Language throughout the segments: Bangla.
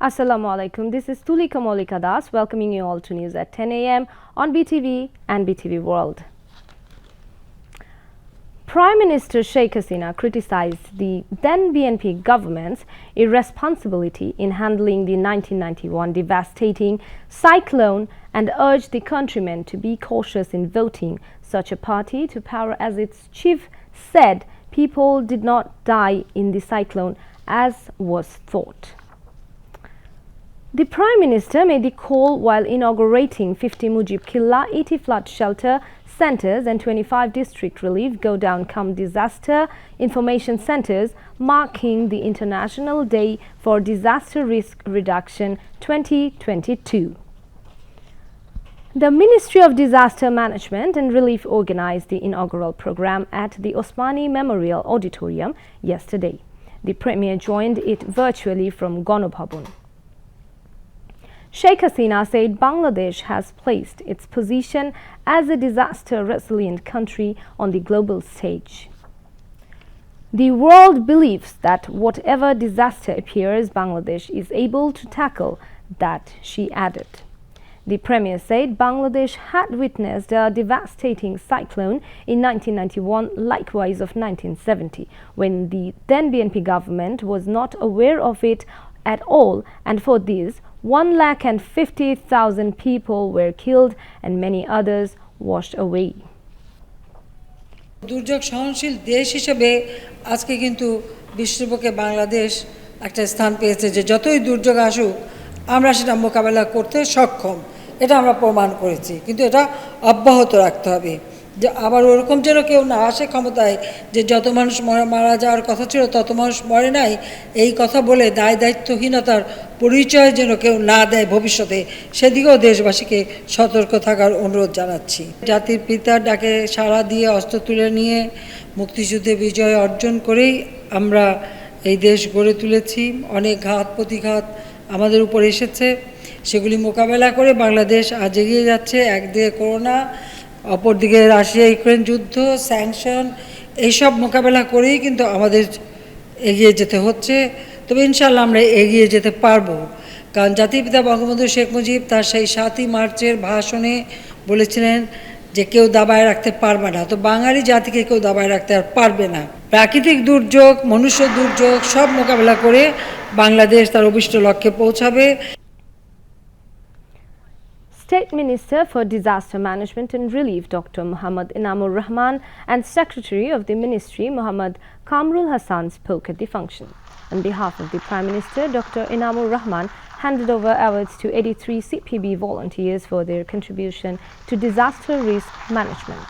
Assalamu alaikum. This is Tulika Molika Das welcoming you all to news at 10 a.m. on BTV and BTV World. Prime Minister Sheikh Hasina criticized the then BNP government's irresponsibility in handling the 1991 devastating cyclone and urged the countrymen to be cautious in voting such a party to power, as its chief said people did not die in the cyclone as was thought. The Prime Minister made the call while inaugurating 50 Mujib Killa, 80 flood shelter centres and 25 district relief go-down cum disaster information centres, marking the International Day for Disaster Risk Reduction 2022. The Ministry of Disaster Management and Relief organised the inaugural programme at the Osmani Memorial Auditorium yesterday. The Premier joined it virtually from Ganobhabon. Sheikh Hasina said Bangladesh has placed its position as a disaster-resilient country on the global stage. The world believes that whatever disaster appears, Bangladesh is able to tackle that, she added. The Premier said Bangladesh had witnessed a devastating cyclone in 1991, likewise of 1970, when the then BNP government was not aware of it at all, and for this, 150,000 people were killed and many others washed away. দুর্যোগ সহনশীল দেশ হিসেবে আজকে কিন্তু বিশ্বব্যাপী বাংলাদেশ একটা স্থান পেয়েছে যে যতই দুর্যোগ আসুক আমরা সেটা মোকাবেলা করতে সক্ষম, এটা আমরা প্রমাণ করেছি। কিন্তু এটা অব্যাহত রাখতে হবে, যে আবার ওরকম যেন কেউ না আসে ক্ষমতায় যে যত মানুষ মারা যাওয়ার কথা ছিল তত মানুষ মরে নাই, এই কথা বলে দায় দায়িত্বহীনতার পরিচয় যেন কেউ না দেয় ভবিষ্যতে, সেদিকেও দেশবাসীকে সতর্ক থাকার অনুরোধ জানাচ্ছি। জাতির পিতার ডাকে সাড়া দিয়ে অস্ত্র তুলে নিয়ে মুক্তিযুদ্ধে বিজয় অর্জন করেই আমরা এই দেশ গড়ে তুলেছি। অনেক ঘাত প্রতিঘাত আমাদের উপর এসেছে, সেগুলি মোকাবেলা করে বাংলাদেশ আজ এগিয়ে যাচ্ছে। একদিকে করোনা, অপরদিকে রাশিয়া ইউক্রেন যুদ্ধ, স্যাংশন, এইসব মোকাবেলা করেই কিন্তু আমাদের এগিয়ে যেতে হচ্ছে। তবে ইনশাআল্লাহ আমরা এগিয়ে যেতে পারবো, কারণ জাতির পিতা বঙ্গবন্ধু শেখ মুজিব তার সেই 7ই মার্চের ভাষণে বলেছিলেন যে কেউ দাবায় রাখতে পারবে না। তো বাঙালি জাতিকে কেউ দাবায় রাখতে আর পারবে না। প্রাকৃতিক দুর্যোগ, মনুষ্য দুর্যোগ সব মোকাবেলা করে বাংলাদেশ তার অভিষ্ট লক্ষ্যে পৌঁছাবে। State Minister for Disaster Management and Relief Dr. Muhammad Inamur Rahman and Secretary of the Ministry Muhammad Kamrul Hassan spoke at the function. On behalf of the Prime Minister, Dr. Inamur Rahman handed over awards to 83 CPB volunteers for their contribution to disaster risk management.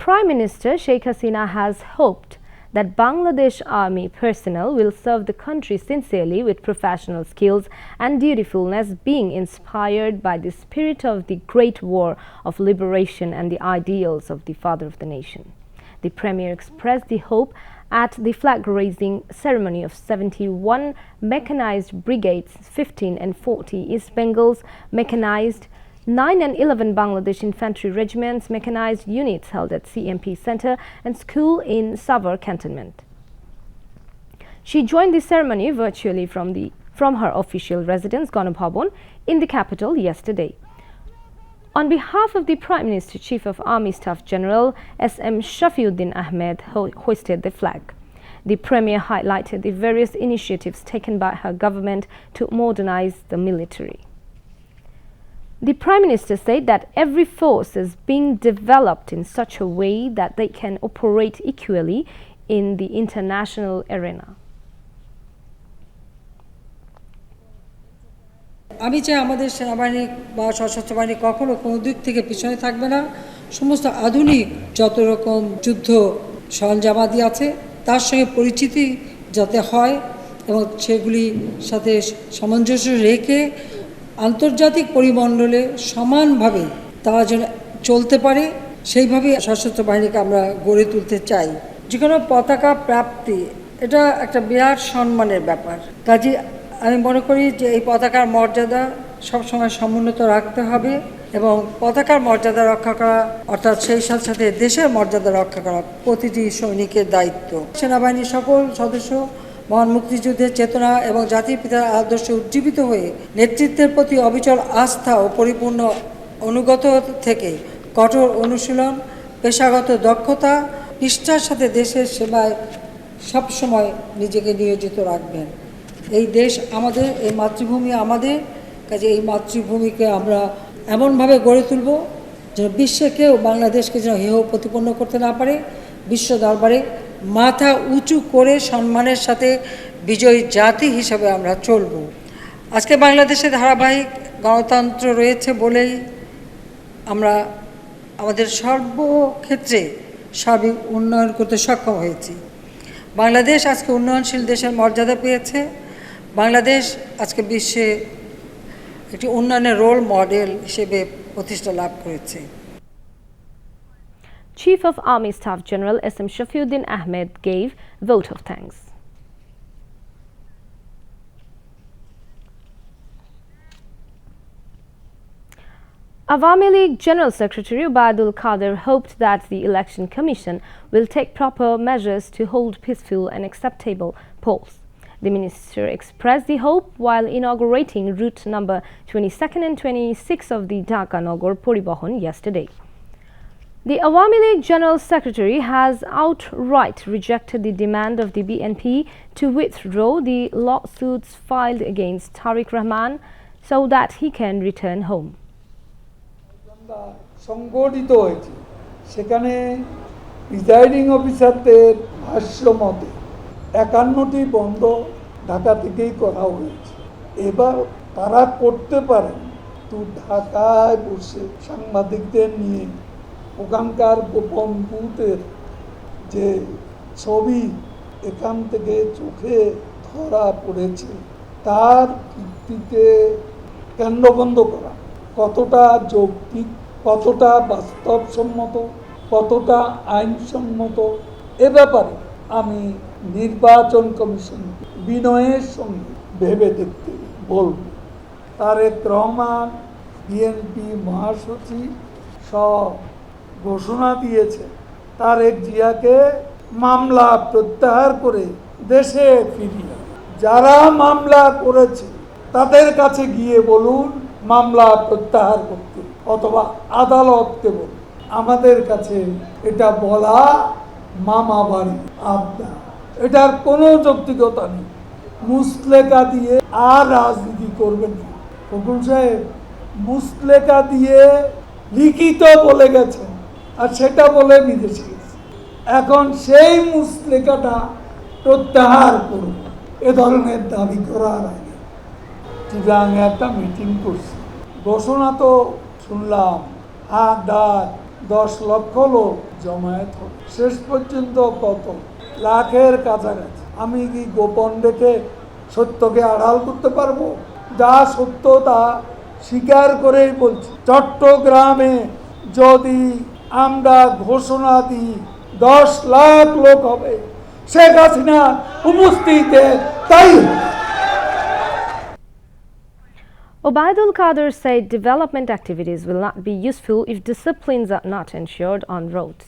Prime Minister Sheikh Hasina has hoped that Bangladesh Army personnel will serve the country sincerely with professional skills and dutifulness, being inspired by the spirit of the Great War of Liberation and the ideals of the Father of the Nation. The Premier expressed the hope at the flag-raising ceremony of 71 mechanized brigades, 15 and 40 East Bengals mechanized, 9 and 11 Bangladesh Infantry Regiments mechanized units held at CMP Center and School in Savar Cantonment. She joined the ceremony virtually from her official residence, Ganobhabon, in the capital yesterday. On behalf of the Prime Minister, Chief of Army Staff General S.M. Shafiuddin Ahmed hoisted the flag. The Premier highlighted the various initiatives taken by her government to modernize the military. The Prime Minister said that every force is being developed in such a way that they can operate equally in the international arena. আমি চাই আমাদের সেনাবাহিনী বা সশস্ত্র বাহিনী কখনো কোনো দিক থেকে পিছনে থাকবে না। সমস্ত আধুনিক যত রকম যুদ্ধ সরঞ্জামাদি আছে তার সঙ্গে পরিচিতি যাতে হয় এবং সেগুলির সাথে সামঞ্জস্য রেখে আন্তর্জাতিক পরিমণ্ডলে সমানভাবে তারা যেন চলতে পারে, সেইভাবে সশস্ত্র বাহিনীকে আমরা গড়ে তুলতে চাই। যে কোনো পতাকা প্রাপ্তি এটা একটা বিরাট সম্মানের ব্যাপার। কাজে আমি মনে করি যে এই পতাকার মর্যাদা সবসময় সমুন্নত রাখতে হবে এবং পতাকার মর্যাদা রক্ষা করা অর্থাৎ সেই সাথে সাথে দেশের মর্যাদা রক্ষা করা প্রতিটি সৈনিকের দায়িত্ব। সেনাবাহিনীর সকল সদস্য মহান মুক্তিযুদ্ধের চেতনা এবং জাতির পিতার আদর্শে উজ্জীবিত হয়ে নেতৃত্বের প্রতি অবিচল আস্থা ও পরিপূর্ণ অনুগত থেকে কঠোর অনুশীলন, পেশাগত দক্ষতা, নিষ্ঠার সাথে দেশের সেবায় সবসময় নিজেকে নিয়োজিত রাখবেন। এই দেশ আমাদের, এই মাতৃভূমি আমাদের, কাজে এই মাতৃভূমিকে আমরা এমনভাবে গড়ে তুলব যেন বিশ্বে কেউ বাংলাদেশকে যেন হেয় প্রতিপন্ন করতে না পারে, বিশ্ব দরবারে মাথা উঁচু করে সম্মানের সাথে বিজয়ী জাতি হিসাবে আমরা চলব। আজকে বাংলাদেশে ধারাবাহিক গণতন্ত্র রয়েছে বলেই আমরা আমাদের সর্বক্ষেত্রে সার্বিক উন্নয়ন করতে সক্ষম হয়েছি। বাংলাদেশ আজকে উন্নয়নশীল দেশের মর্যাদা পেয়েছে। বাংলাদেশ আজকে বিশ্বে একটি উন্নয়নের রোল মডেল হিসেবে প্রতিষ্ঠা লাভ করেছে। Chief of Army Staff General S.M. Shafiuddin Ahmed gave vote of thanks. Awami League General Secretary Ubaidul Qadir hoped that the Election Commission will take proper measures to hold peaceful and acceptable polls. The minister expressed the hope while inaugurating route number 22nd and 26 of the Dhaka-Nagor Poribohon yesterday. The Awami League General Secretary has outright rejected the demand of the BNP to withdraw the lawsuits filed against Tariq Rahman so that he can return home. সংগঠিত হয়েছে, সেখানে প্রিজাইডিং অফিসারদের ভাষ্য মতে 51টি বন্ধ ঢাকা থেকেই করা হয়েছে। এবার তারা করতে পারেন, তো ঢাকায় বসে সাংবাদিকদের নিয়ে ওখানকার গোপন বুথের যে ছবি এখান থেকে চোখে ধরা পড়েছে তার ভিত্তিতে কেন্দ্রবন্ধ করা কতটা যৌক্তিক, কতটা বাস্তবসম্মত, কতটা আইনসম্মত, এ ব্যাপারে আমি নির্বাচন কমিশনকে বিনয়ের সঙ্গে ভেবে দেখতে বলব। তারেক রহমান বিএনপি মহাসচিব সব ঘোষণা দিয়েছে তারেক জিয়াকে মামলা প্রত্যাহার করে দেশে ফিরিয়ে। যারা মামলা করেছে তাদের কাছে গিয়ে বলুন মামলা প্রত্যাহার করতে, অথবা আদালতকে বলুন। আমাদের কাছে এটা বলা মামা বাড়ি আবদা, এটার কোনো যৌক্তিকতা নেই। মুসলেকা দিয়ে আর রাজনীতি করবেন না। ফখরুল সাহেব মুসলেকা দিয়ে লিখিত বলে গেছেন, আর সেটা বলে বিদেশে গেছে। এখন সেই মুসলেকাটা প্রত্যাহার করুন, এ ধরনের দাবি করার আগে চিটাগাংয়ে একটা মিটিং করছি, ঘোষণা তো শুনলাম 10 লক্ষ লোক জমায়েত হবে। শেষ পর্যন্ত কত লাখের কাছাকাছি। আমি কি গোপন রেখে সত্যকে আড়াল করতে পারবো? যা সত্য তা স্বীকার করেই বলছি। চট্টগ্রামে যদি আমরা ঘোষণা দিই 10 লাখ লোক হবে, শেখ হাসিনা উপস্থিতে তাই। Ubaidul Qadir said development activities will not be useful if disciplines are not ensured on roads.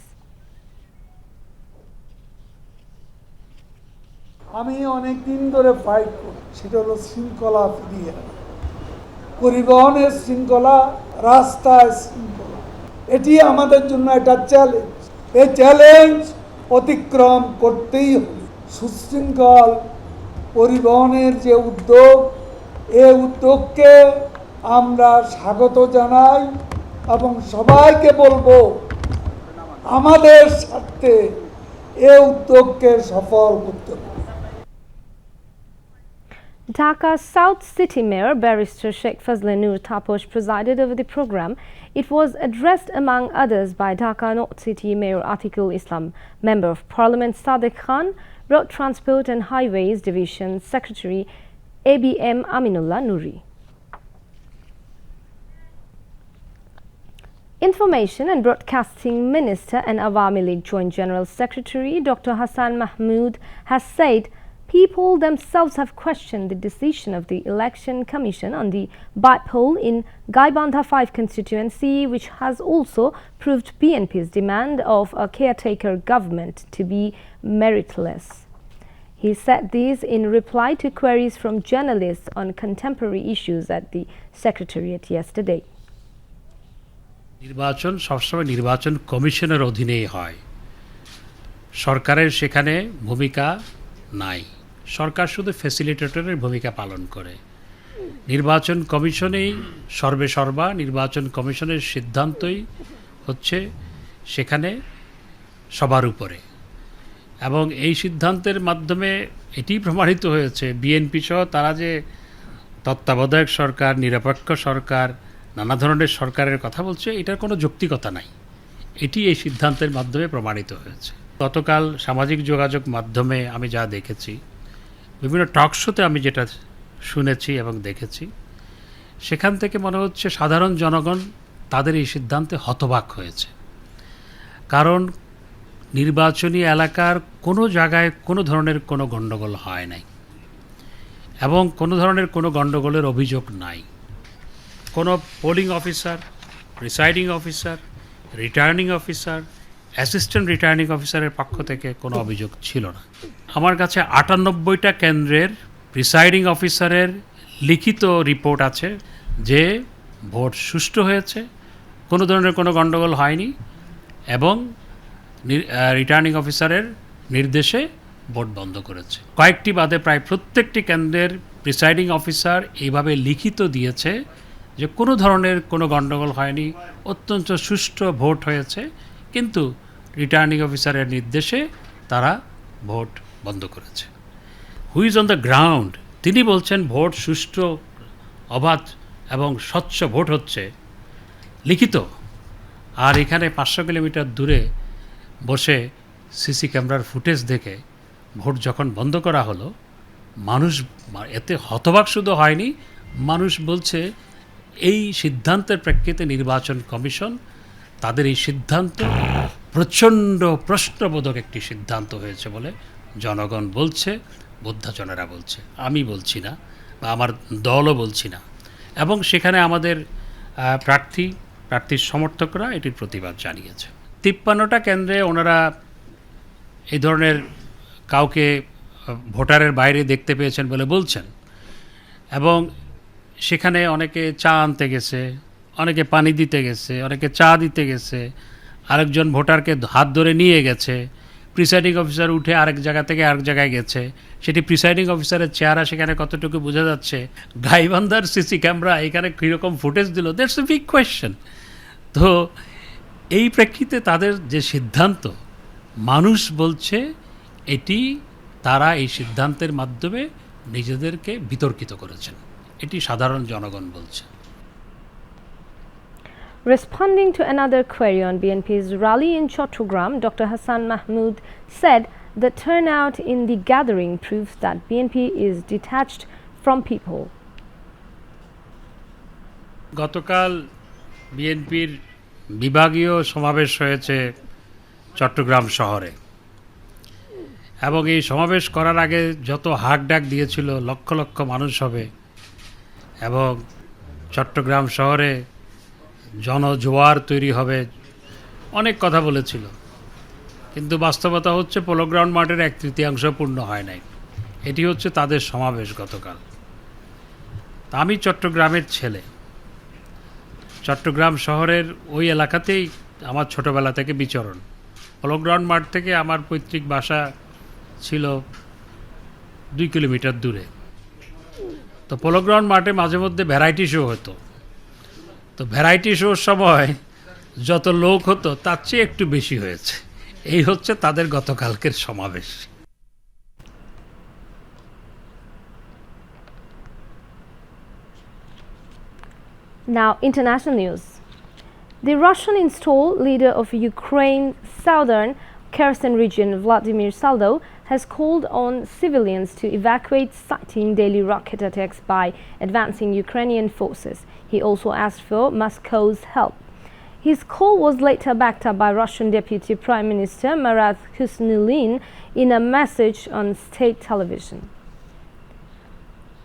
আমি অনেক দিন ধরে ফাইট করি, সেটা হলো শৃঙ্খলা ফিরিয়ে আনা, পরিবহনের শৃঙ্খলা, রাস্তায় শৃঙ্খলা। এটি আমাদের জন্য একটা চ্যালেঞ্জ। এই চ্যালেঞ্জ অতিক্রম করতেই হবে। সুশৃঙ্খল পরিবহনের যে উদ্যোগ, এই উদ্যোগকে আমরা স্বাগত জানাই এবং সবাইকে বলবো আমাদের স্বার্থে এই উদ্যোগকে সফল করতে হবে। Dhaka South City Mayor Barrister Sheikh Fazle Nur Taposh presided over the program. It was addressed among others by Dhaka North City Mayor Atiqul Islam, Member of Parliament Sadiq Khan, Road Transport and Highways Division Secretary ABM Aminullah Nuri. Information and Broadcasting Minister and Awami League Joint General Secretary Dr. Hassan Mahmood has said people themselves have questioned the decision of the Election Commission on the by-poll in Gaibandha 5 constituency, which has also proved BNP's demand of a caretaker government to be meritless. He said this in reply to queries from journalists on contemporary issues at the Secretariat yesterday. নির্বাচন সবসময় নির্বাচন কমিশনের অধীনেই হয়, সরকারের সেখানে ভূমিকা নাই। সরকার শুধু ফ্যাসিলিটেটরের ভূমিকা পালন করে। নির্বাচন কমিশনেই সর্বেসর্বা, নির্বাচন কমিশনের সিদ্ধান্তই হচ্ছে সেখানে সবার উপরে, এবং এই সিদ্ধান্তের মাধ্যমে এটি প্রমাণিত হয়েছে বিএনপি সহ তারা যে তত্ত্বাবধায়ক সরকার, নিরপেক্ষ সরকার, নানা ধরনের সরকারের কথা বলছে, এটার কোনো যৌক্তিকতা নাই। এটি এই সিদ্ধান্তের মাধ্যমে প্রমাণিত হয়েছে। গতকাল সামাজিক যোগাযোগ মাধ্যমে আমি যা দেখেছি, বিভিন্ন টক শোতে আমি যেটা শুনেছি এবং দেখেছি, সেখান থেকে মনে হচ্ছে সাধারণ জনগণ তাদের এই সিদ্ধান্তে হতবাক হয়েছে। কারণ নির্বাচনী এলাকার কোনো জায়গায় কোনো ধরনের কোনো গণ্ডগোল হয় নাই এবং কোনো ধরনের কোনো গণ্ডগোলের অভিযোগ নাই। কোনো polling officer, presiding officer, returning officer, assistant returning অফিসারের পক্ষ থেকে কোনো অভিযোগ ছিল না। আমার কাছে 98টা কেন্দ্রের প্রিসাইডিং অফিসারের লিখিত রিপোর্ট আছে যে ভোট সুষ্ঠু হয়েছে, কোনো ধরনের কোনো গণ্ডগোল হয়নি এবং রিটার্নিং অফিসারের নির্দেশে ভোট বন্ধ করেছে। কয়েকটি বাদে প্রায় প্রত্যেকটি কেন্দ্রের প্রিসাইডিং অফিসার এইভাবে লিখিত দিয়েছে যে কোনো ধরনের কোনো গণ্ডগোল হয়নি, অত্যন্ত সুষ্ঠু ভোট হয়েছে, কিন্তু রিটার্নিং অফিসারের নির্দেশে তারা ভোট বন্ধ করেছে। Who is on the ground, তিনি বলছেন ভোট সুষ্ঠু, অবাধ এবং স্বচ্ছ ভোট হচ্ছে, লিখিত। আর এখানে 500 কিলোমিটার দূরে বসে সিসি ক্যামেরার ফুটেজ দেখে ভোট যখন বন্ধ করা হলো, মানুষ এতে হতবাক শুধু হয়নি, মানুষ বলছে এই সিদ্ধান্তের প্রেক্ষিতে নির্বাচন কমিশন তাদের এই সিদ্ধান্ত প্রচণ্ড প্রশ্নবোধক একটি সিদ্ধান্ত হয়েছে বলে জনগণ বলছে, বোদ্ধাজনেরা বলছে, আমি বলছি না বা আমার দলও বলছি না। এবং সেখানে আমাদের প্রার্থীর সমর্থকরা এটির প্রতিবাদ জানিয়েছে। 53টা কেন্দ্রে ওনারা এই ধরনের কাউকে ভোটারের বাইরে দেখতে পেয়েছেন বলে বলছেন, এবং সেখানে অনেকে চা আনতে গেছে, অনেকে পানি দিতে গেছে, অনেকে চা দিতে গেছে, আরেকজন ভোটারকে হাত ধরে নিয়ে গেছে, প্রিসাইডিং অফিসার উঠে আরেক জায়গা থেকে আরেক জায়গায় গেছে। সেটি প্রিসাইডিং অফিসারের চেহারা সেখানে কতটুকু বোঝা যাচ্ছে, গাইবান্ধার সিসি ক্যামেরা এখানে কীরকম ফুটেজ দিল, দ্যাটস এ বিগ কোয়েশ্চেন। তো এই প্রেক্ষিতে তাদের যে সিদ্ধান্ত, মানুষ বলছে এটি তারা এই সিদ্ধান্তের মাধ্যমে নিজেদেরকে বিতর্কিত করেছেন, এটি সাধারণ জনগণ বলছে। Responding to another query on BNP's rally in Chattogram, Dr. Hassan Mahmood said the turnout in the gathering proves that BNP is detached from people. গতকাল বিএনপির বিভাগীয় সমাবেশ হয়েছে চট্টগ্রাম শহরে, এবং এই সমাবেশ করার আগে যত হাক ডাক দিয়েছিল লক্ষ লক্ষ মানুষ হবে এবং চট্টগ্রাম শহরে জনজোয়ার তৈরি হবে, অনেক কথা বলেছিল। কিন্তু বাস্তবতা হচ্ছে পোলো গ্রাউন্ড মাঠের 1/3 পূর্ণ হয় নাই। এটি হচ্ছে তাদের সমাবেশ গতকাল। তা আমি চট্টগ্রামের ছেলে, চট্টগ্রাম শহরের ওই এলাকাতেই আমার ছোটোবেলা থেকে বিচরণ। পোলো গ্রাউন্ড মাঠ থেকে আমার পৈতৃক বাসা ছিল 2 কিলোমিটার দূরে। তো পোলো গ্রাউন্ড মাঠে মাঝে মধ্যে ভ্যারাইটি শো হতো। তো ভ্যারাইটি শোর সময় যত লোক হতো তার চেয়ে একটু বেশি হয়েছে। এই হচ্ছে তাদের গতকালকের সমাবেশ। Now, international news. The Russian-installed leader of Ukraine's southern Kherson region, Vladimir Saldo, has called on civilians to evacuate, citing daily rocket attacks by advancing Ukrainian forces. He also asked for Moscow's help. His call was later backed up by Russian Deputy Prime Minister Marat Husnulin in a message on state television.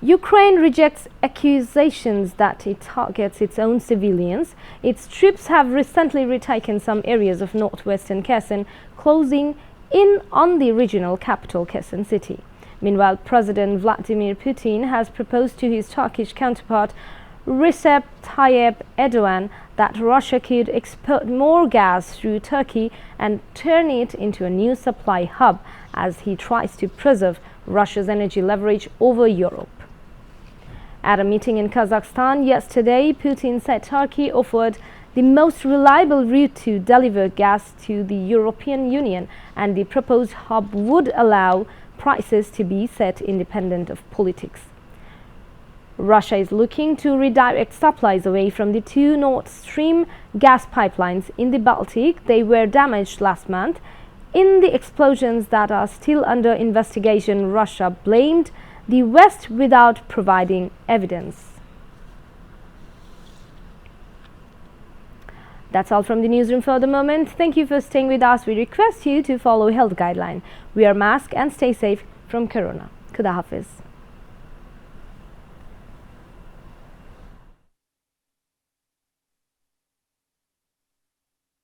Ukraine rejects accusations that it targets its own civilians. Its troops have recently retaken some areas of northwestern Kherson, closing in on the regional capital Kherson city. Meanwhile, President Vladimir Putin has proposed to his Turkish counterpart Recep Tayyip Erdogan that Russia could export more gas through Turkey and turn it into a new supply hub as he tries to preserve Russia's energy leverage over Europe. At a meeting in Kazakhstan yesterday, Putin said Turkey offered the most reliable route to deliver gas to the European Union, and the proposed hub would allow prices to be set independent of politics. Russia is looking to redirect supplies away from the two Nord Stream gas pipelines in the Baltic. They were damaged last month. In the explosions that are still under investigation, Russia blamed the West without providing evidence. That's all from the newsroom for the moment. Thank you for staying with us. We request you to follow health guidelines. Wear mask and stay safe from corona. Khuda Hafiz.